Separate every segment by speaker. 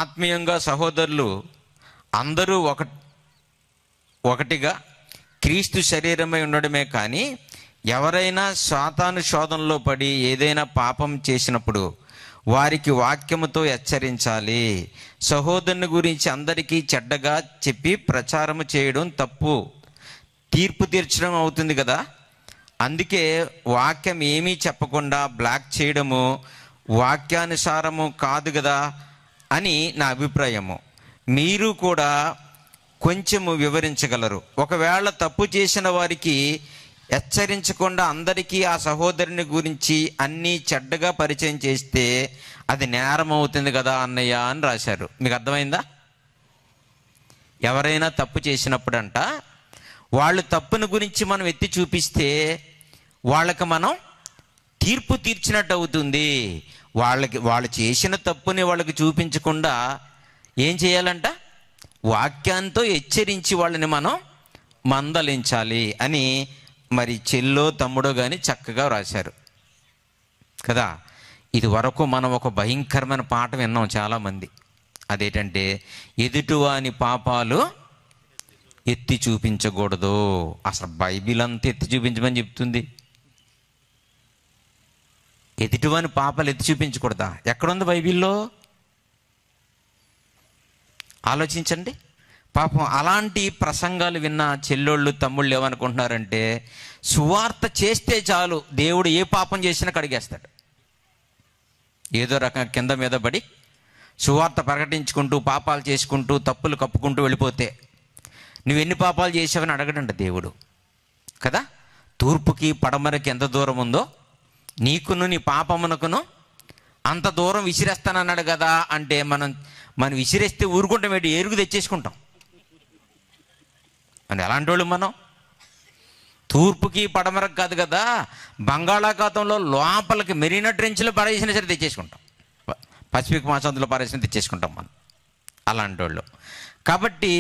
Speaker 1: ఆత్మీయంగా సహోదరులు అందరూ ఒకటిగా క్రీస్తు శరీరమై ఉండడమే కానీ ఎవరైనా సాతాను శోధనలో పడి ఏదైనా పాపం చేసినప్పుడు వారికి వాక్యముతో హెచ్చరించాలి. సహోదరుని గురించి అందరికీ చెడ్డగా చెప్పి ప్రచారము చేయడం తప్పు, తీర్పు తీర్చడం అవుతుంది కదా. అందుకే వాక్యం ఏమీ చెప్పకుండా బ్లాక్ చేయడము వాక్యానుసారము కాదు కదా అని నా అభిప్రాయము. మీరు కూడా కొంచెము వివరించగలరు. ఒకవేళ తప్పు చేసిన వారికి హెచ్చరించకుండా అందరికీ ఆ సహోదరుని గురించి అన్నీ చెడ్డగా పరిచయం చేస్తే అది నేరం అవుతుంది కదా అన్నయ్య అని రాశారు. మీకు అర్థమైందా? ఎవరైనా తప్పు చేసినప్పుడంట వాళ్ళు తప్పుని గురించి మనం ఎత్తి చూపిస్తే వాళ్ళకి మనం తీర్పు తీర్చినట్టు అవుతుంది. వాళ్ళు చేసిన తప్పుని వాళ్ళకి చూపించకుండా ఏం చేయాలంట? వాక్యంతో హెచ్చరించి వాళ్ళని మనం మందలించాలి అని మరి చెల్లో తమ్ముడో కానీ చక్కగా రాశారు కదా. ఇది వరకు మనం ఒక భయంకరమైన పాట విన్నాం చాలామంది. అదేంటంటే ఎదుటివాని పాపాలు ఎత్తి చూపించకూడదు. అసలు బైబిల్ అంతా ఎత్తి చూపించమని చెప్తుంది. ఎదుటివాని పాపాలు ఎత్తి చూపించకూడదా? ఎక్కడుంది బైబిల్లో? ఆలోచించండి. పాపం అలాంటి ప్రసంగాలు విన్న చెల్లోళ్ళు తమ్ముళ్ళు ఏమనుకుంటున్నారంటే సువార్త చేస్తే చాలు దేవుడు ఏ పాపం చేసినా కడిగేస్తాడు. ఏదో రకంగా కింద మీద పడి సువార్త ప్రకటించుకుంటూ పాపాలు చేసుకుంటూ తప్పులు కప్పుకుంటూ వెళ్ళిపోతే నువ్వెన్ని పాపాలు చేసావని అడగడండి దేవుడు కదా. తూర్పుకి పడమరకి ఎంత దూరం ఉందో నీకును నీ పాపమునకును అంత దూరం విసిరేస్తానన్నాడు కదా. అంటే మనం విసిరేస్తే ఊరుకుంటాం ఏంటి? ఎరుగు తెచ్చేసుకుంటాం. అని ఎలాంటి వాళ్ళు మనం? తూర్పుకి పడమరకు కాదు కదా, బంగాళాఖాతంలో లోపలికి మెరీనా ట్రెంచ్లో పారేసినా సరే తెచ్చేసుకుంటాం. పసిఫిక్ మహాసముద్రంలో పారేసినా తెచ్చేసుకుంటాం మనం అలాంటి వాళ్ళు. కాబట్టి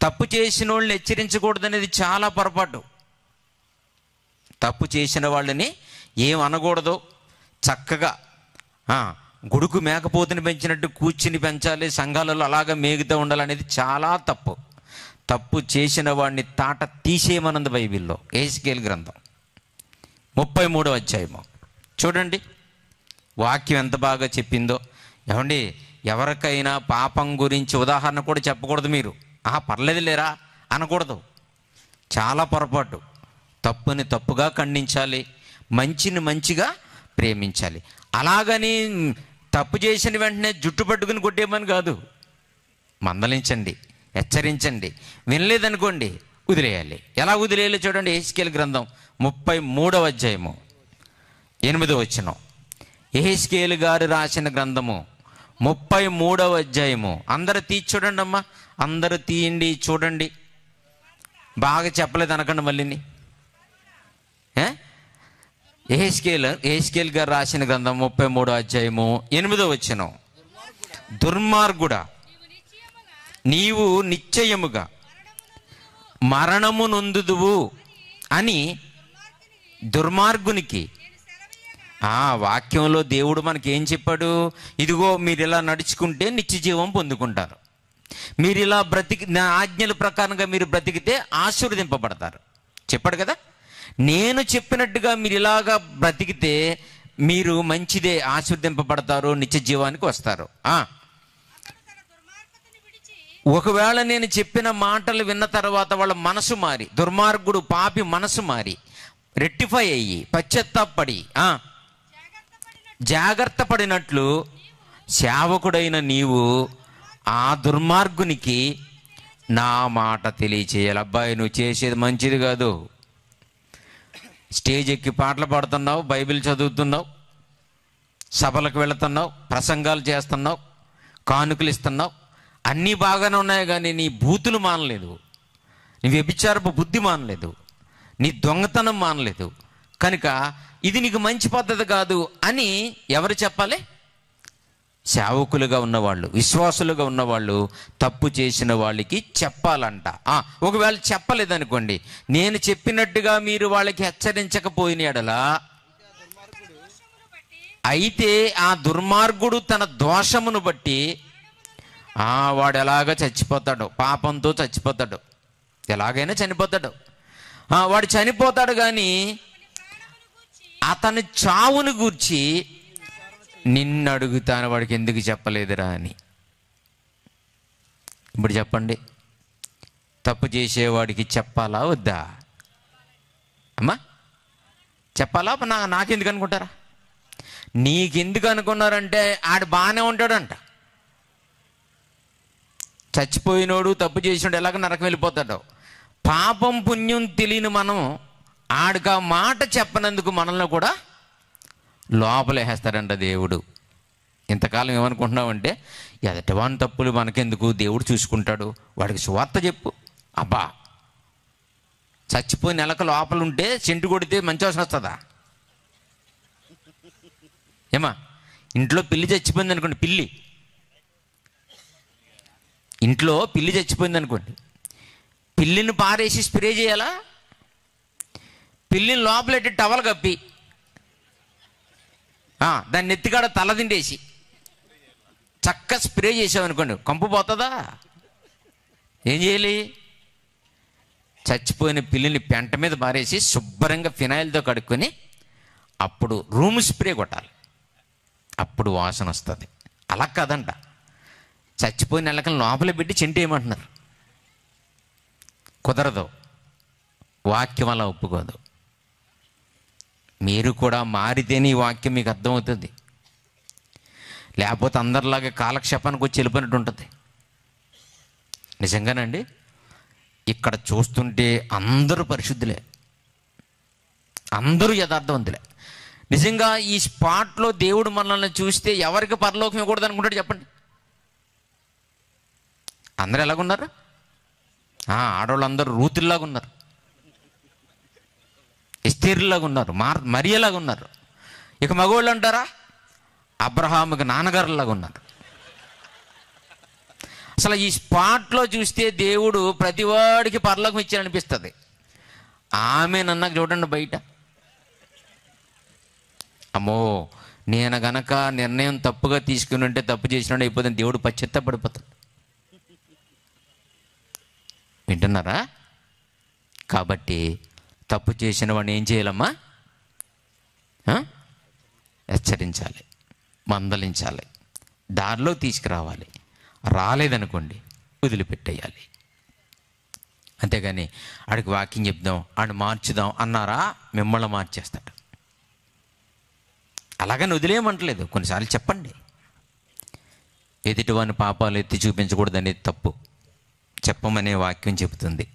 Speaker 1: తప్పు చేసిన వాళ్ళని హెచ్చరించకూడదు అనేది చాలా పొరపాటు. తప్పు చేసిన వాళ్ళని ఏం అనకూడదు. చక్కగా గుడుకు మేకపోతుని పెంచినట్టు కూర్చుని పెంచాలి, సంఘాలలో అలాగా మేగుతూ ఉండాలనేది చాలా తప్పు. తప్పు చేసిన వాడిని తాట తీసేయమన్నది బైబిల్లో. యెహెజ్కేలు గ్రంథం 33వ అధ్యాయము చూడండి, వాక్యం ఎంత బాగా చెప్పిందో. ఏమండి, ఎవరికైనా పాపం గురించి ఉదాహరణ కూడా చెప్పకూడదు. మీరు పర్లేదు లేరా అనకూడదు. చాలా పొరపాటు. తప్పుని తప్పుగా ఖండించాలి, మంచిని మంచిగా ప్రేమించాలి. అలాగని తప్పు చేసిన వెంటనే జుట్టు పట్టుకుని కొట్టేయమని కాదు. మందలించండి, హెచ్చరించండి. వినలేదనుకోండి వదిలేయాలి. ఎలా వదిలేయాలి చూడండి. యెహెజ్కేలు గ్రంథం 33వ అధ్యాయము 8వ వచనం. యెహెజ్కేలు గారు రాసిన గ్రంథము 33వ అధ్యాయము. అందరూ తీసి చూడండి అమ్మా, అందరూ తీయండి, చూడండి. బాగా చెప్పలేదు అనకండి మళ్ళీని. యెహెజ్కేలు గారు రాసిన గ్రంథం 33వ అధ్యాయము 8వ వచనం. దుర్మార్గుడా, నీవు నిశ్చయముగా మరణము నొందుదువు అని దుర్మార్గునికి. వాక్యంలో దేవుడు మనకి ఏం చెప్పాడు? ఇదిగో మీరు ఇలా నడుచుకుంటే నిత్య జీవం పొందుకుంటారు, మీరు ఇలా నా ఆజ్ఞల ప్రకారంగా మీరు బ్రతికితే ఆశీర్వదింపబడతారు చెప్పాడు కదా. నేను చెప్పినట్టుగా మీరు ఇలాగా బ్రతికితే మీరు మంచిదే, ఆశీర్వదింపబడతారు, నిత్య జీవానికి వస్తారు. ఒకవేళ నేను చెప్పిన మాటలు విన్న తర్వాత వాళ్ళ మనసు మారి, దుర్మార్గుడు పాపి మనసు మారి రెక్టిఫై అయ్యి పశ్చాత్తాపడి జాగ్రత్త పడినట్లు సేవకుడైన నీవు ఆ దుర్మార్గునికి నా మాట తెలియచేయాలి. అబ్బాయి, నువ్వు చేసేది మంచిది కాదు. స్టేజ్ ఎక్కి పాటలు పాడుతున్నావు, బైబిల్ చదువుతున్నావు, సభలకు వెళుతున్నావు, ప్రసంగాలు చేస్తున్నావు, కానుకలు ఇస్తున్నావు, అన్నీ బాగానే ఉన్నాయి. కానీ నీ బూతులు మానలేదు, నీ వ్యభిచారపు బుద్ధి మానలేదు, నీ దొంగతనం మానలేదు. కనుక ఇది నీకు మంచి పద్ధతి కాదు అని ఎవరు చెప్పాలి? సేవకులుగా ఉన్నవాళ్ళు, విశ్వాసులుగా ఉన్నవాళ్ళు తప్పు చేసిన వాళ్ళకి చెప్పాలంట. ఒకవేళ చెప్పలేదనుకోండి, నేను చెప్పినట్టుగా మీరు వాళ్ళకి హెచ్చరించకపోయిన ఎడలా అయితే ఆ దుర్మార్గుడు తన దోషమును బట్టి వాడు ఎలాగ చచ్చిపోతాడు, పాపంతో చచ్చిపోతాడు, ఎలాగైనా చనిపోతాడు. వాడు చనిపోతాడు, కానీ అతని చావును గూర్చి నిన్ను అడుగుతాను, వాడికి ఎందుకు చెప్పలేదురా అని. ఇప్పుడు చెప్పండి, తప్పు చేసేవాడికి చెప్పాలా వద్దా అమ్మా? చెప్పాలా? నాకెందుకు అనుకుంటారా? నీకెందుకు అనుకున్నారంటే ఆడు బాగానే ఉంటాడంట. చచ్చిపోయినోడు, తప్పు చేసినోడు ఎలాగ నరకం వెళ్ళిపోతాడు. పాపం పుణ్యం తెలియని మనం ఆడికి ఆ మాట చెప్పనందుకు మనల్ని కూడా లోపలేసేస్తాడంట దేవుడు. ఇంతకాలం ఏమనుకుంటున్నామంటే ఎదటివాని తప్పులు మనకెందుకు, దేవుడు చూసుకుంటాడు, వాడికి సువార్త చెప్పు. అబ్బా, చచ్చిపోయిన నెలకు లోపల ఉంటే చెంటు కొడితే మంచి అవసరం వస్తుందా? ఏమా, ఇంట్లో పిల్లి చచ్చిపోయింది అనుకోండి, ఇంట్లో పిల్లి చచ్చిపోయింది అనుకోండి, పిల్లిని పారేసి స్ప్రే చేయాలా? పిల్లిని లోపలెట్టి టవల్ కప్పి దాన్ని ఎత్తికాడ తలదిండేసి చక్క స్ప్రే చేసామనుకోండి, కంపు పోతుందా? ఏం చేయాలి? చచ్చిపోయిన పిల్లిని పెంట మీద పారేసి శుభ్రంగా ఫినాయిల్తో కడుక్కొని అప్పుడు రూమ్ స్ప్రే కొట్టాలి, అప్పుడు వాసన వస్తుంది. అలా కాదంట, చచ్చిపోయిన నెలకని లోపల పెట్టి చెంటు ఏమంటున్నారు? కుదరదు, వాక్యం అలా ఒప్పుకోదు. మీరు కూడా మారితేనే ఈ వాక్యం మీకు అర్థమవుతుంది, లేకపోతే అందరిలాగా కాలక్షేపానికి వచ్చి వెళ్ళిపోయినట్టు ఉంటుంది. నిజంగానండి, ఇక్కడ చూస్తుంటే అందరూ పరిశుద్ధులే, అందరూ యథార్థవంతులే. నిజంగా ఈ స్పాట్లో దేవుడు మనల్ని చూస్తే ఎవరికి పరలోకం ఇవ్వకూడదు అనుకుంటాడు చెప్పండి? అందరూ ఎలాగున్నారు? ఆడవాళ్ళందరూ రూతుల్లాగా ఉన్నారు, ఎస్తేరులాగా ఉన్నారు, మరియలాగా ఉన్నారు. ఇక మగవాళ్ళు అంటారా, అబ్రహాముకి నాన్నగారులాగా ఉన్నారు. అసలు ఈ స్పాట్లో చూస్తే దేవుడు ప్రతివాడికి పరలోకం ఇచ్చారనిపిస్తుంది. ఆమె నన్నకు చూడండి బయట, అమ్మో నేను గనక నిర్ణయం తప్పుగా తీసుకుని ఉంటే తప్పు చేసినాడు అయిపోతుంది, దేవుడు పశ్చాత్తాపడిపోతాడు. వింటున్నారా? కాబట్టి తప్పు చేసిన వాడిని ఏం చేయాలమ్మా? హెచ్చరించాలి, మందలించాలి, దారిలో తీసుకురావాలి. రాలేదనుకోండి వదిలిపెట్టేయాలి. అంతేగాని ఆడికి వాక్యం చెప్దాం, ఆడిని మార్చుదాం అన్నారా, మిమ్మల్ని మార్చేస్తాడు. అలాగని వదిలేయమంటలేదు, కొన్నిసార్లు చెప్పండి. ఎదుటివాని పాపాలు ఎత్తి చూపించకూడదు అనేది తప్పు, చెప్పమనే వాక్యం చెబుతుంది.